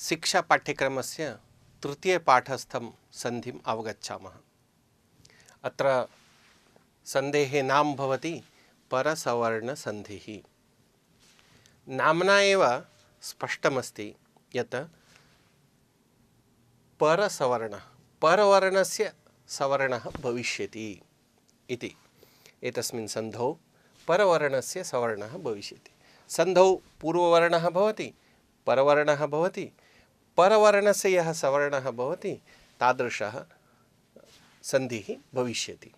शिक्षा पाठ्यक्रमस्य तृतीयपाठस्थं सन्धिम् अवगच्छामः। अत्र सन्धेः नाम भवति परसवर्णसन्धिः। नाम्ना एव स्पष्टमस्ति यत् परसवर्णः परवर्णस्य सवर्णः भविष्यति इति। एतस्मिन् सन्धौ परवर्णस्य सवर्णः भविष्यति। सन्धौ पूर्ववर्णः भवति, परवर्णः भवति, परवर्णस्य यः सवर्णः भवति तादृशः सन्धिः भविष्यति।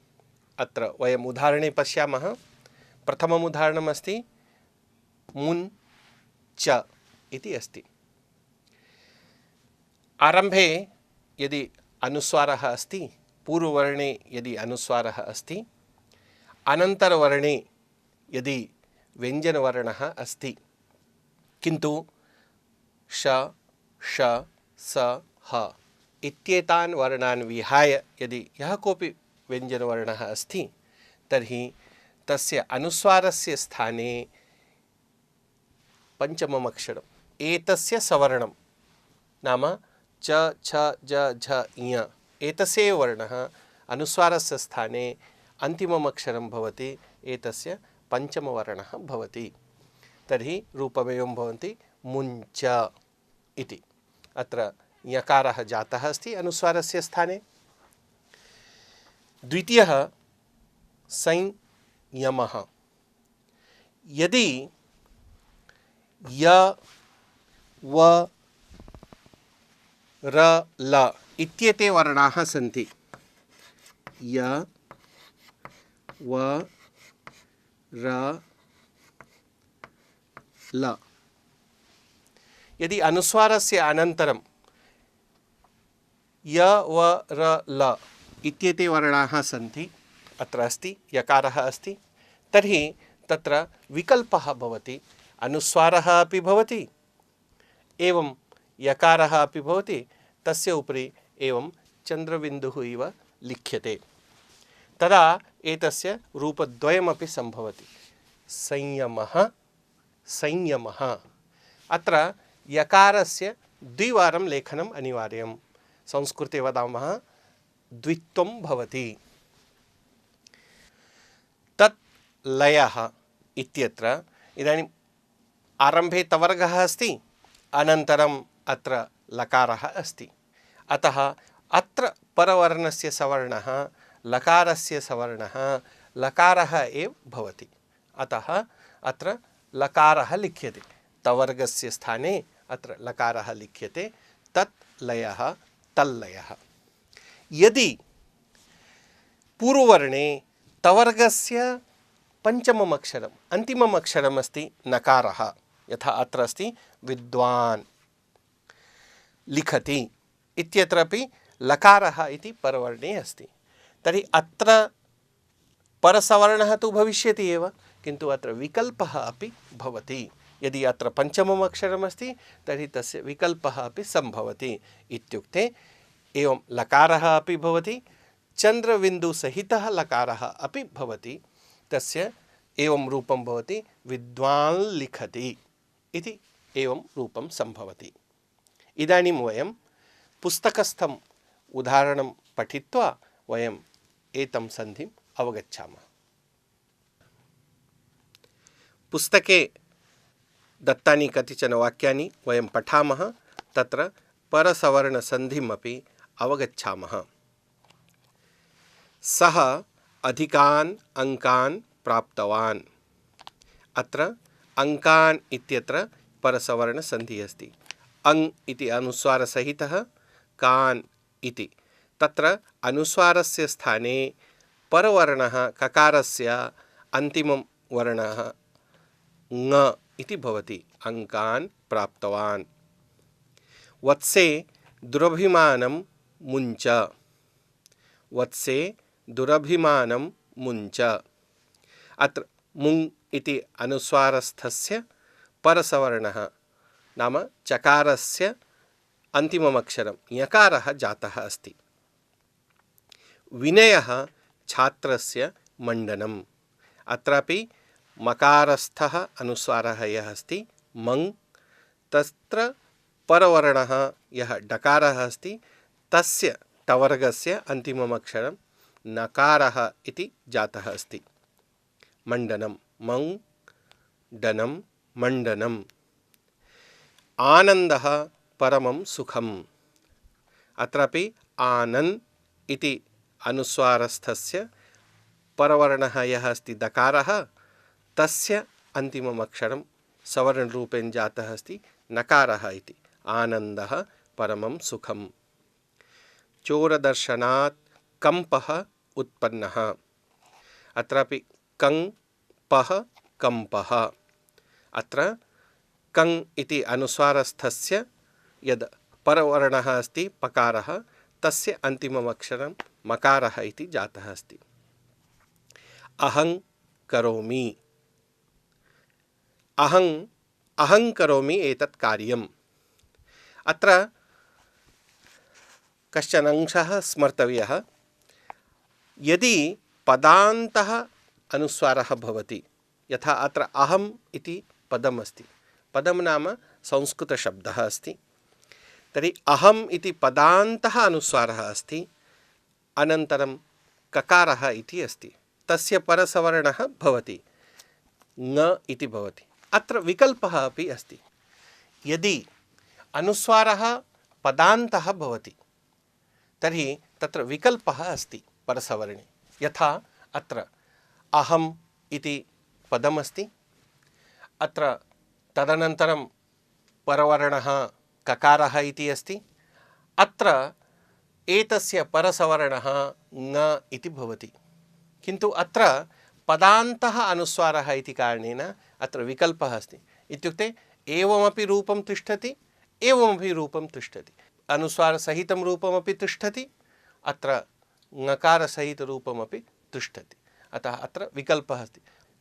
अत्र वयम् उदाहरणे पश्यामः। प्रथमम् उदाहरणमस्ति मुन् च इति अस्ति। आरम्भे यदि अनुस्वारः अस्ति, पूर्ववर्णे यदि अनुस्वारः अस्ति, अनन्तरवर्णे यदि व्यञ्जनवर्णः अस्ति, किन्तु श, ष, स, ह इत्येतान् वर्णान् विहाय यदि यः कोऽपि व्यञ्जनवर्णः अस्ति तर्हि तस्य अनुस्वारस्य स्थाने पञ्चमम् अक्षरम् एतस्य सवर्णं नाम च, छ, ज, झ, ञ एतस्य वर्णः अनुस्वारस्य स्थाने अन्तिमम् अक्षरं भवति, एतस्य पञ्चमवर्णः भवति। तर्हि रूपमेवं भवति मुञ्च इति। अत्र यकारः जातः अस्ति अनुस्वारस्य स्थाने। द्वितीयः संयमः। यदि य, व, र, ल इत्येते वर्णाः सन्ति, य, व, र, ल, यदि अनुस्वारस्य अनन्तरं य, व, र, ल इत्येते वर्णाः सन्ति, अत्र अस्ति यकारः अस्ति, तर्हि तत्र विकल्पः भवति। अनुस्वारः अपि भवति, एवं यकारः अपि भवति, तस्य उपरि एवं चन्द्रबिन्दुः इव लिख्यते। तदा एतस्य रूपद्वयमपि सम्भवति, संयमः, संयमः। अत्र यकारस्य द्विवारं लेखनम् अनिवार्यं। संस्कृते वदामः द्वित्वं भवति। तत् लयः इत्यत्र इदानीम् आरम्भे तवर्गः अस्ति, अनन्तरम् अत्र लकारः अस्ति। अतः अत्र परवर्णस्य सवर्णः लकारस्य सवर्णः लकारः एव भवति। अतः अत्र लकारः लिख्यते, तवर्गस्य स्थाने अत्र लकारः लिख्यते। तत् लयः, तल्लयः। यदि पूर्ववर्णे तवर्गस्य पञ्चमम् अक्षरम् अन्तिमम् अक्षरम् अस्ति नकारः, यथा अत्र अस्ति विद्वान् लिखति इत्यत्रापि लकारः इति परवर्णे अस्ति, तर्हि अत्र परसवर्णः तु भविष्यति एव, किन्तु अत्र विकल्पः अपि भवति। यदि अत्र पञ्चमम् अक्षरमस्ति तर्हि तस्य विकल्पः अपि सम्भवति। इत्युक्ते एवं लकारः अपि भवति, चन्द्रबिन्दुसहितः लकारः अपि भवति। तस्य एवं रूपं भवति विद्वान् लिखति इति एवं रूपं सम्भवति। इदानीं वयं पुस्तकस्थम् उदाहरणं पठित्वा वयम् एतं सन्धिम् अवगच्छामः। पुस्तके दत्तानि कतिचन वाक्यानि वयं पठामः, तत्र परसवर्णसन्धिमपि अवगच्छामः। सः अधिकान् अङ्कान् प्राप्तवान्। अत्र अङ्कान् इत्यत्र परसवर्णसन्धिः अस्ति। अङ् इति अनुस्वारसहितः, कान् इति तत्र अनुस्वारस्य स्थाने परवर्णः ककारस्य अन्तिमं वर्णः ङ इति भवति। अङ्कान् प्राप्तवान्। वत्से दुरभिमानं मुञ्च। वत्से दुरभिमानं मुञ्च। अत्र मुङ् इति अनुस्वारस्थस्य परसवर्णः नाम चकारस्य अन्तिममक्षरं यकारः जातः अस्ति। विनयः छात्रस्य मण्डनम्। अत्रापि मकारस्थः अनुस्वारः यः अस्ति मङ्, तत्र परवर्णः यः डकारः अस्ति तस्य टवर्गस्य अन्तिमम् अक्षरं नकारः इति जातः अस्ति। मण्डनं मण्डनं मण्डनम्। आनन्दः परमं सुखम्। अत्रापि आनन् इति अनुस्वारस्थस्य परवर्णः यः अस्ति दकारः तस्य अन्तिमम् अक्षरं सवर्णरूपेण जातः अस्ति नकारः इति। आनन्दः परमं सुखम्। चोरदर्शनात् कम्पः उत्पन्नः। अत्रापि कम्पः कम्पः। अत्र कङ् इति अनुस्वारस्थस्य यद् परवर्णः अस्ति पकारः तस्य अन्तिमम् अक्षरं मकारः इति जातः अस्ति। अहं करोमि। अहं करोमि एतत् कार्यम्। अत्र कश्चन अंशः स्मर्तव्यः। यदि पदान्तः अनुस्वारः भवति, यथा अत्र अहम् इति पदम् अस्ति, पदं नाम संस्कृतशब्दः अस्ति, तर्हि अहम् इति पदान्तः अनुस्वारः अस्ति, अनन्तरं ककारः इति अस्ति, तस्य परसवर्णः भवति ङ इति भवति। अत्र विकल्पः अपि अस्ति। यदि अनुस्वारः पदान्तः भवति तर्हि तत्र विकल्पः अस्ति परसवर्णे। यथा अत्र अहम् इति पदमस्ति, अत्र तदनन्तरं परवर्णः ककारः इति अस्ति, अत्र एतस्य परसवर्णः ङ इति भवति, किन्तु अत्र पदान्तः अनुस्वारः इति कारणेन अत्र विकल्पः अस्ति। इत्युक्ते एवमपि रूपं तिष्ठति, एवमपि रूपं तिष्ठति, अनुस्वारसहितं रूपमपि तिष्ठति, अत्र ङकारसहितरूपमपि तिष्ठति। अतः अत्र विकल्पः अस्ति।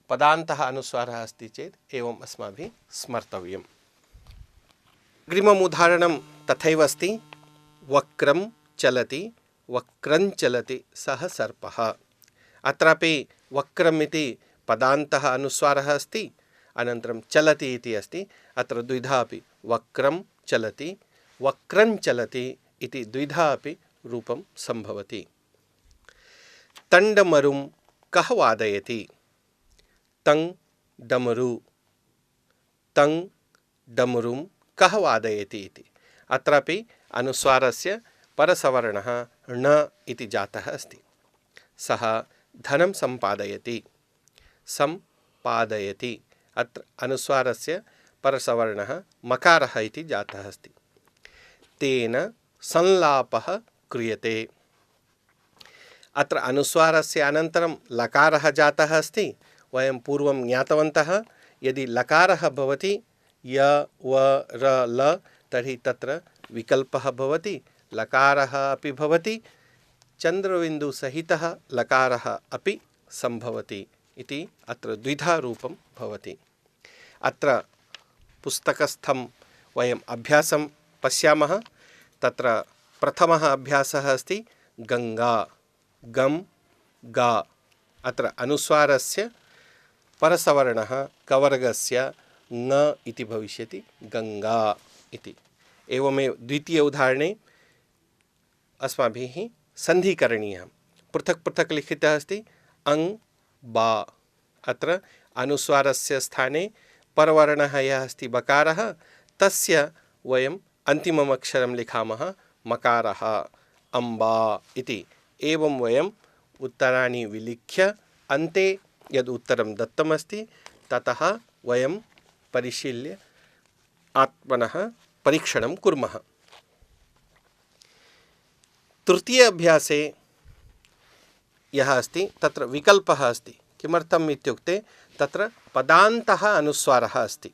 पदान्तः अनुस्वारः अस्ति चेत् एवम् अस्माभिः स्मर्तव्यम्। अग्रिमम् उदाहरणं तथैव अस्ति। वक्रं चलति वक्रं चलति सः सर्पः। अत्रापि वक्रम् इति पदान्तः अनुस्वारः अस्ति, अनन्तरं चलति इति अस्ति। अत्र द्विधा अपि वक्रं चलति वक्रं चलति इति द्विधा अपि रूपं सम्भवति। तण्डमरुं कः वादयति? तं डमरू। तं डमरुं कः वादयति इति। अत्रापि अनुस्वारस्य परसवर्णः ण इति जातः अस्ति। सः धनं सम्पादयति। सम्पादयति। अत्र अनुस्वारस्य परसवर्णः मकारः इति जातः अस्ति। तेन संलापः क्रियते। अत्र अनुस्वारस्य अनन्तरं लकारः जातः अस्ति। वयं पूर्वं ज्ञातवन्तः यदि लकारः भवति य व र ल तर्हि तत्र विकल्पः भवति, लकारः अपि भवति, चन्द्रबिन्दुसहितः लकारः अपि सम्भवति इति अत्र द्विधा रूपं भवति। अत्र पुस्तकस्थं वयम् अभ्यासं पश्यामः। तत्र प्रथमः अभ्यासः अस्ति गङ्गा। गम गा। अत्र अनुस्वारस्य परसवर्णः कवर्गस्य ङ इति भविष्यति गङ्गा इति। एवमेव द्वितीय उदाहरणे अस्माभिः सन्धिः करणीयः। पृथक् पृथक् लिखितः अस्ति अङ् बा। अत्र अनुस्वारस्य स्थाने परवर्णः यः अस्ति बकारः तस्य वयम् अन्तिमम् अक्षरं लिखामः मकारः अम्बा इति। एवं वयम् उत्तराणि विलिख्य अन्ते यद् उत्तरं दत्तमस्ति ततः वयं परिशील्य आत्मनः परीक्षणं कुर्मः। तृतीय अभ्यासे यः अस्ति तत्र विकल्पः अस्ति। किमर्थम् इत्युक्ते तत्र पदान्तः अनुस्वारः अस्ति।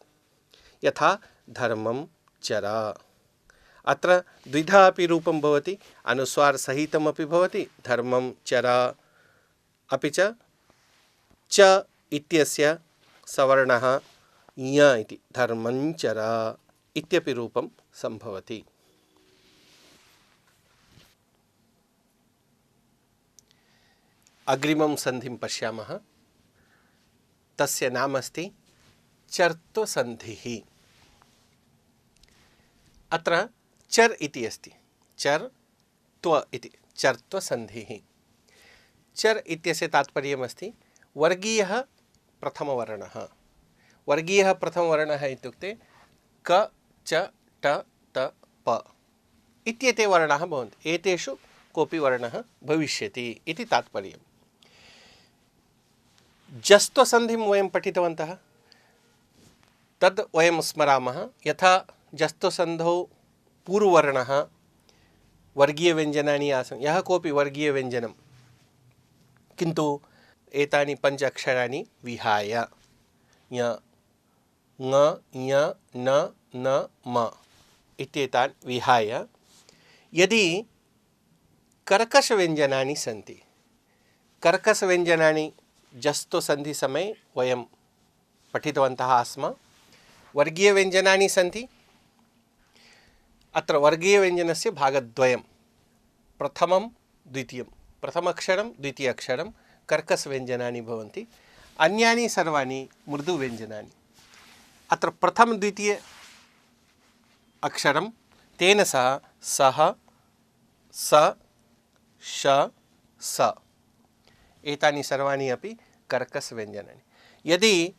यथा धर्मं चरा। अत्र द्विधा अपि रूपं भवति, अनुस्वारसहितमपि भवति, धर्मं चरा। अपि च इत्यस्य सवर्णः ञ इति, धर्मं चरा इत्यपि रूपं सम्भवति। अग्रिमं सन्धिं पश्यामः। तस्य नाम अस्ति चर्त्वसन्धिः। अत्र चर् इति अस्ति, चर् त्व इति, चर्त्वसन्धिः। चर् इत्यस्य तात्पर्यमस्ति वर्गीयः प्रथमवर्णः। वर्गीयः प्रथमवर्णः इत्युक्ते क च ट त प इत्येते वर्णाः भवन्ति, एतेषु कोऽपि वर्णः भविष्यति इति तात्पर्यम्। जस्त्वसन्धिं वयं पठितवन्तः, तद् वयं स्मरामः। यथा जस्त्वसन्धौ पूर्ववर्णः वर्गीयव्यञ्जनानि आसन्, यः कोऽपि वर्गीयव्यञ्जनं, किन्तु एतानि पञ्च अक्षराणि विहाय ञ ङ ञ न न म इत्येतान् विहाय यदि कर्कषव्यञ्जनानि सन्ति, कर्कषव्यञ्जनानि जस्त्वसन्धिसमये वयं पठितवन्तः आस्म। वर्गीयव्यञ्जनानि सन्ति, अत्र वर्गीयव्यञ्जनस्य भागद्वयं, प्रथमं द्वितीयं, प्रथमक्षरं द्वितीयाक्षरं कर्कषव्यञ्जनानि भवन्ति, अन्यानि सर्वाणि मृदुव्यञ्जनानि। अत्र प्रथम द्वितीय अक्षरं तेन सह सः स श स एतानि सर्वाणि अपि कर्कषव्यञ्जनानि। यदि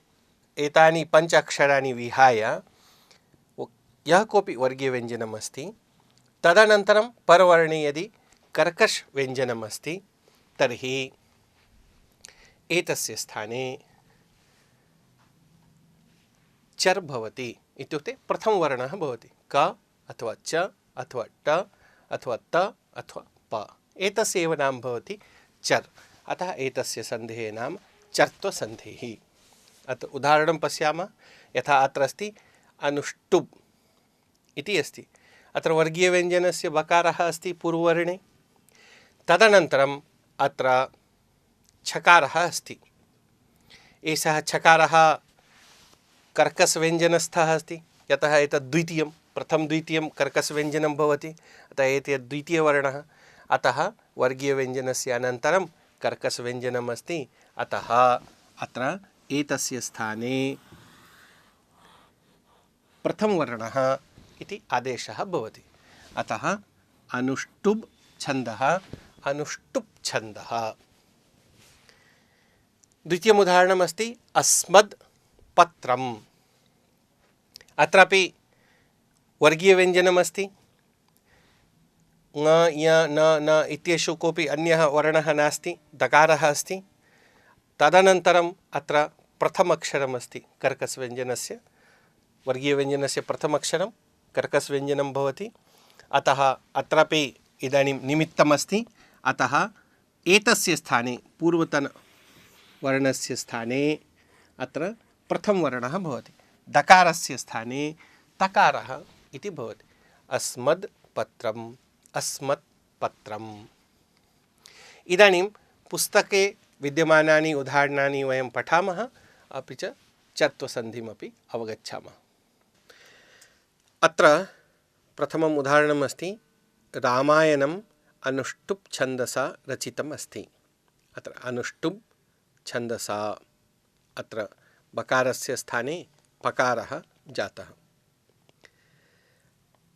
एतानि पञ्च अक्षराणि विहाय यः कोऽपि वर्गीयव्यञ्जनम् अस्ति, तदनन्तरं परवर्णे यदि कर्कषव्यञ्जनम् अस्ति, तर्हि एतस्य स्थाने चर् भवति। इत्युक्ते प्रथमवर्णः भवति, क अथवा च अथवा ट अथवा त अथवा प, एतस्य एव नाम भवति चर्। अतः एतस्य सन्धेः नाम चर्त्वसन्धिः। अत्र उदाहरणं पश्यामः। यथा अत्र अस्ति अनुष्टुप् इति अस्ति, अत्र वर्गीयव्यञ्जनस्य बकारः अस्ति पूर्ववर्णे, तदनन्तरम् अत्र छकारः अस्ति। एषः छकारः कर्कषव्यञ्जनस्थः अस्ति, यतः एतद् द्वितीयं, प्रथमं द्वितीयं कर्कषव्यञ्जनं भवति, अतः एतत् द्वितीयवर्णः। अतः वर्गीयव्यञ्जनस्य अनन्तरं कर्कषव्यञ्जनम् अस्ति, अतः अत्र एतस्य स्थाने प्रथमवर्णः इति आदेशः भवति। अतः अनुष्टुप् छन्दः, अनुष्टुप् छन्दः। द्वितीयम् उदाहरणमस्ति अस्मद् पत्रम्। अत्रापि वर्गीयव्यञ्जनमस्ति, ङ य न न इत्येषु कोऽपि अन्यः वर्णः नास्ति, दकारः अस्ति। तदनन्तरम् अत्र प्रथमक्षरमस्ति कर्कषव्यञ्जनस्य, वर्गीयव्यञ्जनस्य प्रथमक्षरं कर्कषव्यञ्जनं भवति। अतः अत्रापि इदानीं निमित्तमस्ति, अतः एतस्य स्थाने पूर्वतनवर्णस्य स्थाने अत्र प्रथमवर्णः भवति, दकारस्य स्थाने तकारः इति भवति। अस्मद् पत्रम्, अस्मत् पत्रम्। इदानीं पुस्तके विद्यमानानि उदाहरणानि वयं पठामः, अपि च चर्त्वसन्धिमपि अवगच्छामः। अत्र प्रथमम् उदाहरणम् अस्ति रामायणम् अनुष्टुप् छन्दसा रचितम् अस्ति। अत्र अनुष्टुप् छन्दसा, अत्र बकारस्य स्थाने पकारः जातः।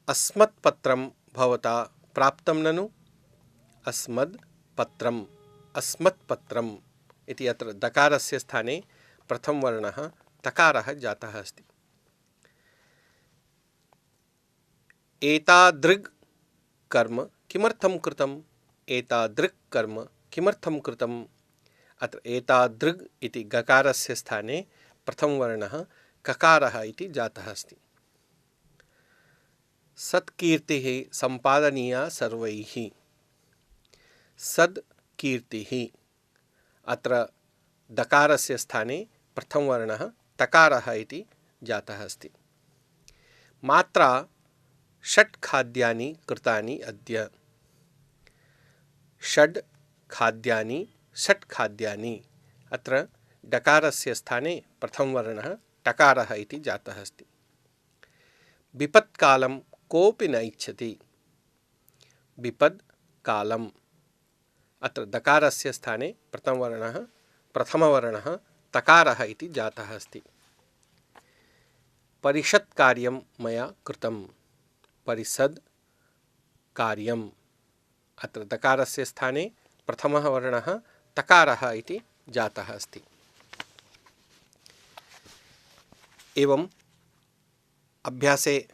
अस्मत् पत्रं भवता प्राप्तं ननु? अस्मद् पत्रम्, अस्मत् पत्रम् इति अत्र दकारस्य स्थाने प्रथमवर्णः तकारः जातः अस्ति। एतादृग् कर्म किमर्थं कृतम्? एतादृक् कर्म किमर्थं कृतम्? अत्र एतादृग् इति गकारस्य स्थाने प्रथमवर्णः ककारः इति जातः अस्ति। सत्कीर्तिः सम्पादनीया सर्वैः। सद्कीर्तिः, अत्र दकारस्य स्थाने प्रथमवर्णः तकारः इति जातः अस्ति। मात्रा षट् खाद्यानि कृतानि अद्य। षड् खाद्यानि, षट् खाद्यानि, अत्र डकारस्य स्थाने प्रथमवर्णः टकारः इति जातः अस्ति। विपत्कालं कोऽपि न इच्छति। विपद् कालम्, अत्र दकारस्य स्थाने प्रथमवर्णः तकारः इति जातः अस्ति। परिषत्कार्यं मया कृतम्। परिषद् कार्यम्। अत्र दकारस्य स्थाने प्रथमः वर्णः तकारः इति जातः अस्ति। एवं अभ्यासे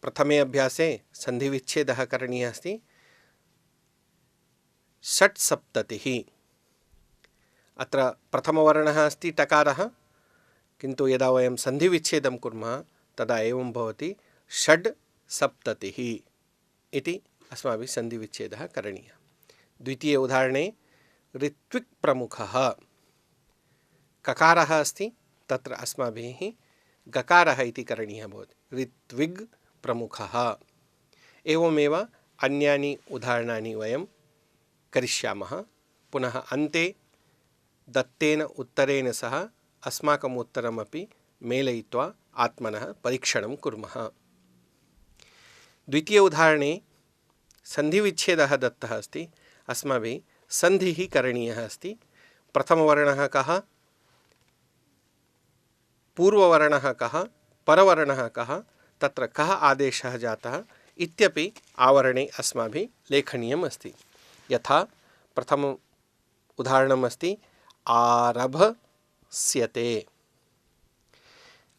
प्रथमे अभ्यासे सन्धिविच्छेदः करणीयः अस्ति। षट्सप्ततिः। अत्र प्रथमवर्णः अस्ति टकारः, किन्तु यदा वयं सन्धिविच्छेदं कुर्मः तदा एवं भवति षड्सप्ततिः इति अस्माभिः सन्धिविच्छेदः करणीयः। द्वितीये उदाहरणे ऋत्विक् प्रमुखः ककारः अस्ति, तत्र अस्माभिः गकारः इति करणीयः भवति। ऋत्विग् प्रमुखः। एवमेव अन्यानि उदाहरणानि वयं करिष्यामः। पुनः अन्ते दत्तेन उत्तरेण सह अस्माकम् उत्तरमपि मेलयित्वा आत्मनः परीक्षणं कुर्मः। द्वितीय उदाहरणे सन्धिविच्छेदः दत्तः अस्ति। अस्माभिः सन्धिः करणीयः अस्ति। प्रथमवर्णः कः, पूर्ववर्णः कः, परवर्णः कः, तत्र कः आदेशः जातः इत्यपि आवरणे अस्माभिः लेखनीयम् अस्ति। यथा प्रथमम् उदाहरणम् अस्ति आरभस्यते।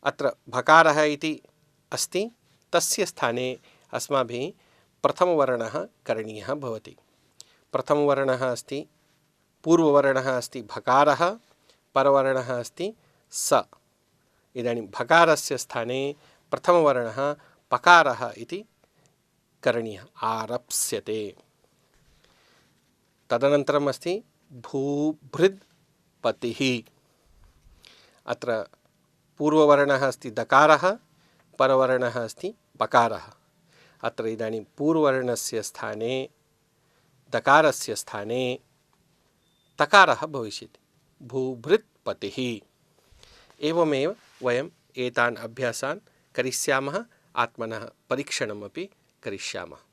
अत्र भकारः इति अस्ति, तस्य स्थाने अस्माभिः प्रथमवर्णः करणीयः भवति। प्रथमवर्णः अस्ति, पूर्ववर्णः अस्ति भकारः, परवर्णः अस्ति स। इदानीं भकारस्य स्थाने प्रथमवर्णः पकारः इति करणीयः, आरप्स्यते। तदनन्तरम् अस्ति भूभृद् पतिः। अत्र पूर्ववर्णः अस्ति दकारः, परवर्णः अस्ति पकारः। अत्र इदानीं पूर्ववर्णस्य स्थाने दकारस्य स्थाने तकारः भविष्यति, भूभृत् पतिः। एवमेव वयम् एतान् अभ्यासान् करिष्यामः, आत्मनः परीक्षणमपि करिष्यामः।